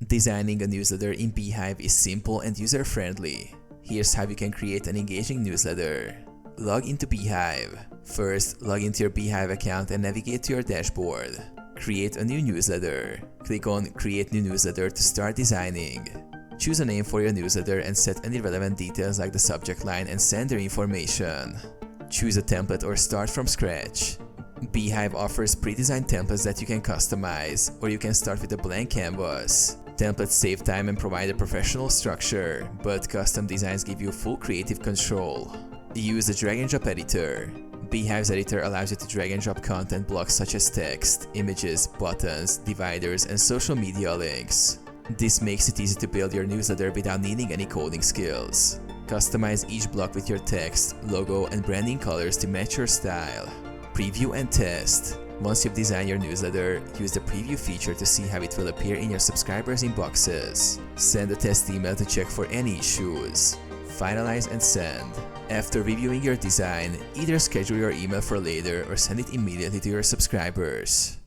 Designing a newsletter in Beehiiv is simple and user-friendly. Here's how you can create an engaging newsletter. Log into Beehiiv. First, log into your Beehiiv account and navigate to your dashboard. Create a new newsletter. Click on Create New Newsletter to start designing. Choose a name for your newsletter and set any relevant details like the subject line and sender information. Choose a template or start from scratch. Beehiiv offers pre-designed templates that you can customize, or you can start with a blank canvas. Templates save time and provide a professional structure, but custom designs give you full creative control. Use the drag and drop editor. Beehiiv's editor allows you to drag and drop content blocks such as text, images, buttons, dividers, and social media links. This makes it easy to build your newsletter without needing any coding skills. Customize each block with your text, logo, and branding colors to match your style. Preview and test. Once you've designed your newsletter, use the preview feature to see how it will appear in your subscribers' inboxes. Send a test email to check for any issues. Finalize and send. After reviewing your design, either schedule your email for later or send it immediately to your subscribers.